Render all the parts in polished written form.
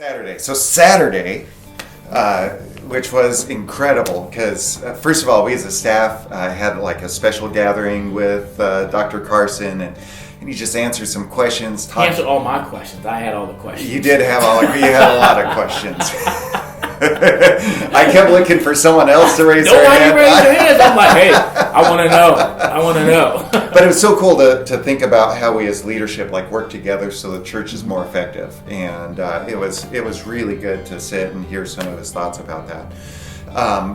Saturday. So Saturday, which was incredible because first of all, we as a staff had like a special gathering with Dr. Carson, and he just answered some questions. He answered all my questions. I had all the questions. You did have you had a lot of questions. I kept looking for someone else to raise their hand. Nobody raised their hands. I'm like, hey, I want to know. But it was so cool to think about how we as leadership like work together so the church is more effective. And it was really good to sit and hear some of his thoughts about that.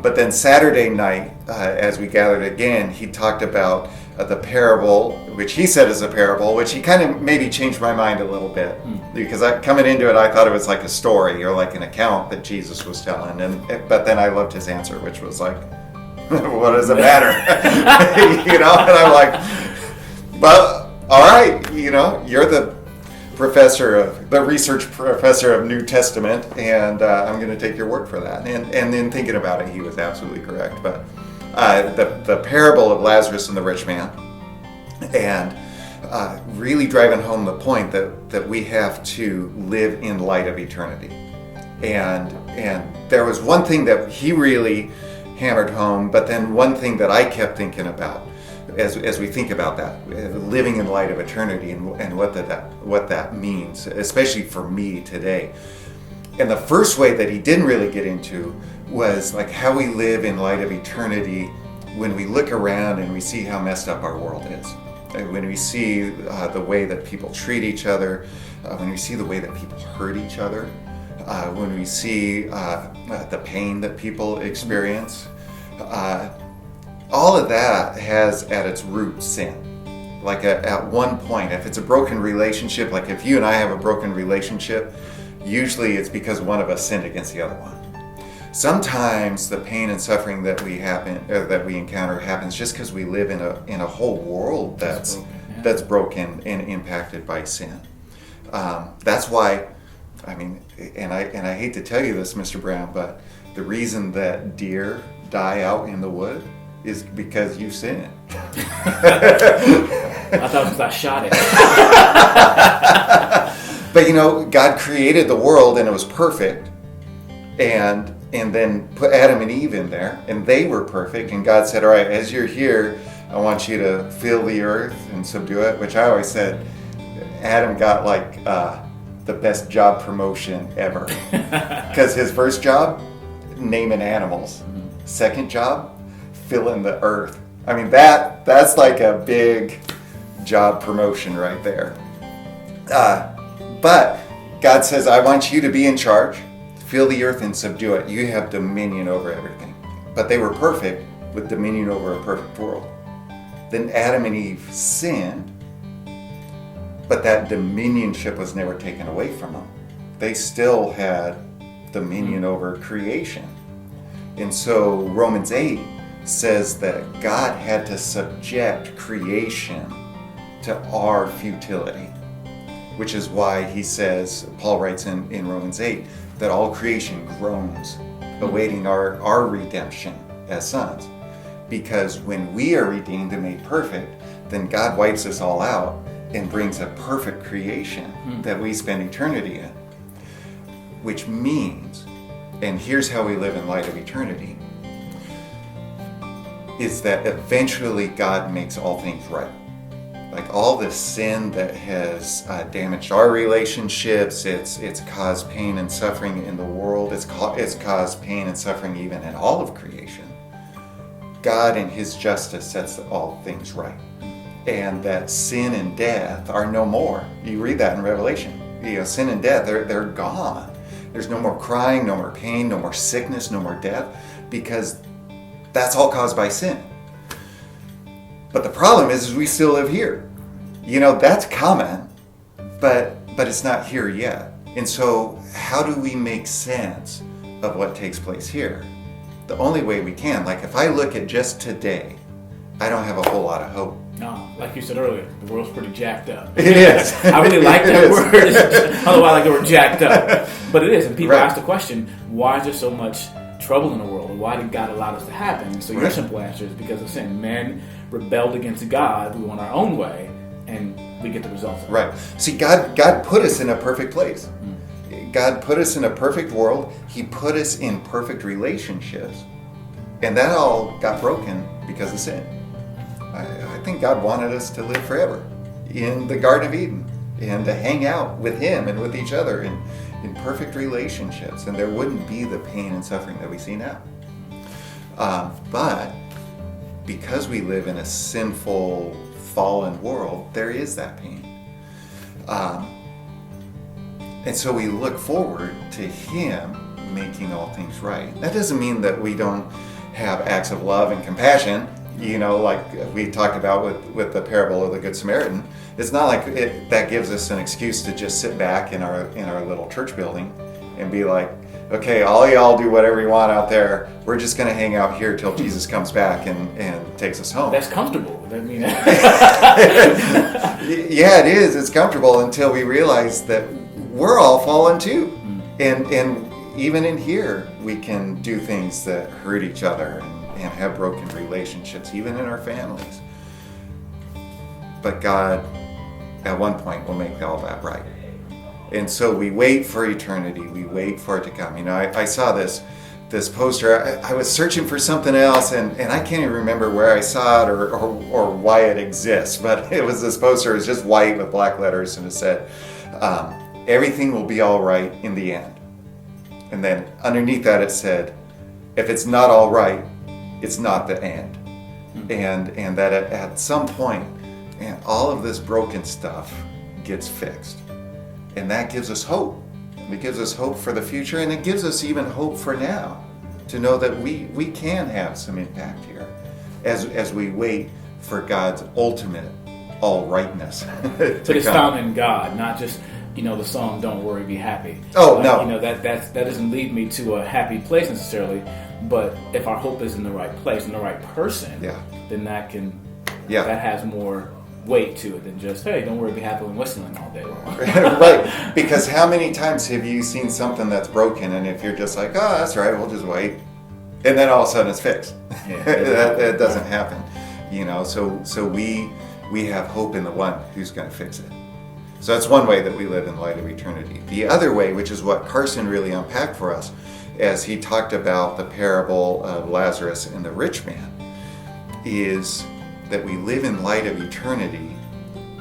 But then Saturday night, as we gathered again, he talked about the parable, which he said is a parable, which he kind of maybe changed my mind a little bit. Because coming into it, I thought it was like a story or like an account that Jesus was telling. But then I loved his answer, which was like, what does it matter? And I'm like, well, all right, you're the research professor of New Testament, and I'm going to take your word for that. And then thinking about it, he was absolutely correct. But the parable of Lazarus and the rich man, and really driving home the point that we have to live in light of eternity. And there was one thing that he really hammered home, but then one thing that I kept thinking about as we think about that, living in light of eternity and what that means, especially for me today. And the first way that he didn't really get into was like how we live in light of eternity when we look around and we see how messed up our world is. When we see the way that people treat each other, when we see the way that people hurt each other, when we see the pain that people experience, all of that has at its root sin. Like at one point, if it's a broken relationship, like if you and I have a broken relationship, usually it's because one of us sinned against the other one. Sometimes the pain and suffering that we encounter happens just because we live in a whole world that's broken and impacted by sin. That's why, and I hate to tell you this, Mr. Brown, but the reason that deer die out in the wood is because you sin. I thought because I shot it. But God created the world and it was perfect, and then put Adam and Eve in there, and they were perfect. And God said, all right, as you're here, I want you to fill the earth and subdue it, which I always said Adam got like the best job promotion ever. Because his first job, naming animals. Second job, filling the earth. That's like a big job promotion right there. But God says, I want you to be in charge. Fill the earth and subdue it. You have dominion over everything. But they were perfect with dominion over a perfect world. Then Adam and Eve sinned, but that dominionship was never taken away from them. They still had dominion over creation. And so Romans 8 says that God had to subject creation to our futility, which is why he says, Paul writes in Romans 8, that all creation groans, awaiting our redemption as sons. Because when we are redeemed and made perfect, then God wipes us all out and brings a perfect creation that we spend eternity in. Which means, and here's how we live in light of eternity, is that eventually God makes all things right. Like all the sin that has damaged our relationships, it's caused pain and suffering in the world, it's caused pain and suffering even in all of creation. God in his justice sets all things right. And that sin and death are no more. You read that in Revelation. Sin and death, they're gone. There's no more crying, no more pain, no more sickness, no more death, because that's all caused by sin. But the problem is we still live here. That's common, but it's not here yet. And so how do we make sense of what takes place here? The only way we can, like if I look at just today, I don't have a whole lot of hope. No, like you said earlier, the world's pretty jacked up. It is. I really like that word. Otherwise, I like the word jacked up. But it is. And people ask the question, why is there so much trouble in the world? And why did God allow this to happen? And so your simple answer is because of sin. Man rebelled against God. We went our own way, and we get the results of it. Right. See, God put us in a perfect place. God put us in a perfect world. He put us in perfect relationships. And that all got broken because of sin. I think God wanted us to live forever in the Garden of Eden and to hang out with Him and with each other in perfect relationships. And there wouldn't be the pain and suffering that we see now. But because we live in a sinful, fallen world, there is that pain. And so we look forward to Him making all things right. That doesn't mean that we don't have acts of love and compassion, like we talked about with the parable of the Good Samaritan. It's not like that gives us an excuse to just sit back in our little church building and be like, okay, all y'all do whatever you want out there. We're just going to hang out here till Jesus comes back and takes us home. That's comfortable. Yeah, it is. It's comfortable until we realize that we're all fallen too. And even in here, we can do things that hurt each other and have broken relationships, even in our families. But God, at one point, will make all that right. And so we wait for eternity. We wait for it to come. I saw this poster. I was searching for something else, and I can't even remember where I saw it or why it exists. But it was this poster. It was just white with black letters, and it said, everything will be all right in the end. And then underneath that it said, if it's not all right, it's not the end. And that at some point, and all of this broken stuff gets fixed. And that gives us hope. It gives us hope for the future, and it gives us even hope for now, to know that we can have some impact here as we wait for God's ultimate all rightness. But it's found in God, not just the song "Don't Worry, Be Happy." Oh no, that doesn't lead me to a happy place necessarily. But if our hope is in the right place, in the right person, then that has more weight to it than just, hey, don't worry, be happy when whistling all day long. Right, because how many times have you seen something that's broken, and if you're just like, oh, that's right, we'll just wait, and then all of a sudden it's fixed. That doesn't happen, so we have hope in the one who's going to fix it. So that's one way that we live in light of eternity. The other way, which is what Carson really unpacked for us as he talked about the parable of Lazarus and the rich man, is that we live in light of eternity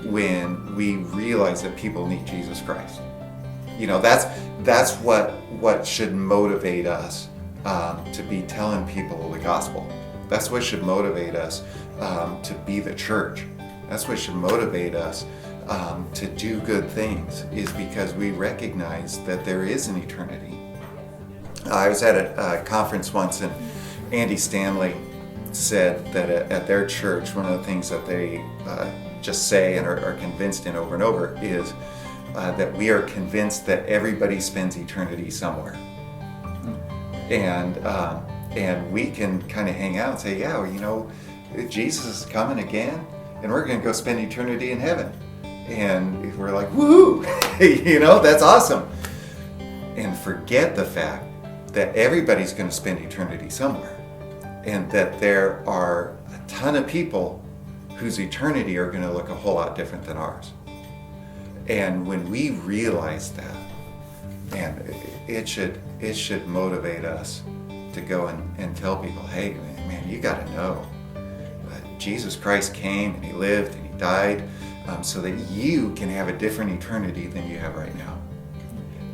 when we realize that people need Jesus Christ. That's what should motivate us to be telling people the gospel. That's what should motivate us to be the church. That's what should motivate us to do good things, is because we recognize that there is an eternity. I was at a conference once, and Andy Stanley said that at their church, one of the things that they just say and are convinced in over and over is that we are convinced that everybody spends eternity somewhere. And we can kind of hang out and say, Jesus is coming again, and we're going to go spend eternity in heaven. And we're like, woohoo, that's awesome. And forget the fact that everybody's going to spend eternity somewhere. And that there are a ton of people whose eternity are going to look a whole lot different than ours. And when we realize that, man, it should motivate us to go and tell people, hey, man, you got to know that Jesus Christ came and He lived and He died so that you can have a different eternity than you have right now.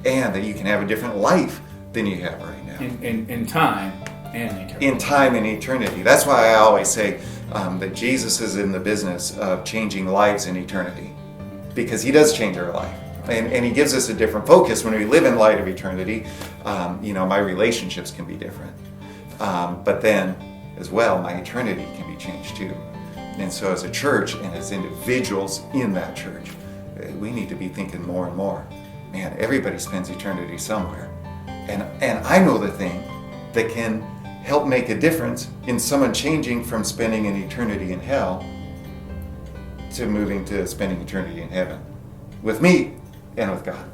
And that you can have a different life than you have right now. In time. And eternity. In time and eternity. That's why I always say that Jesus is in the business of changing lives in eternity, because He does change our life, and He gives us a different focus when we live in light of eternity. My relationships can be different, but then as well, my eternity can be changed too. And so, as a church and as individuals in that church, we need to be thinking more and more. Man, everybody spends eternity somewhere, and I know the thing that can help make a difference in someone changing from spending an eternity in hell to moving to spending eternity in heaven with me and with God.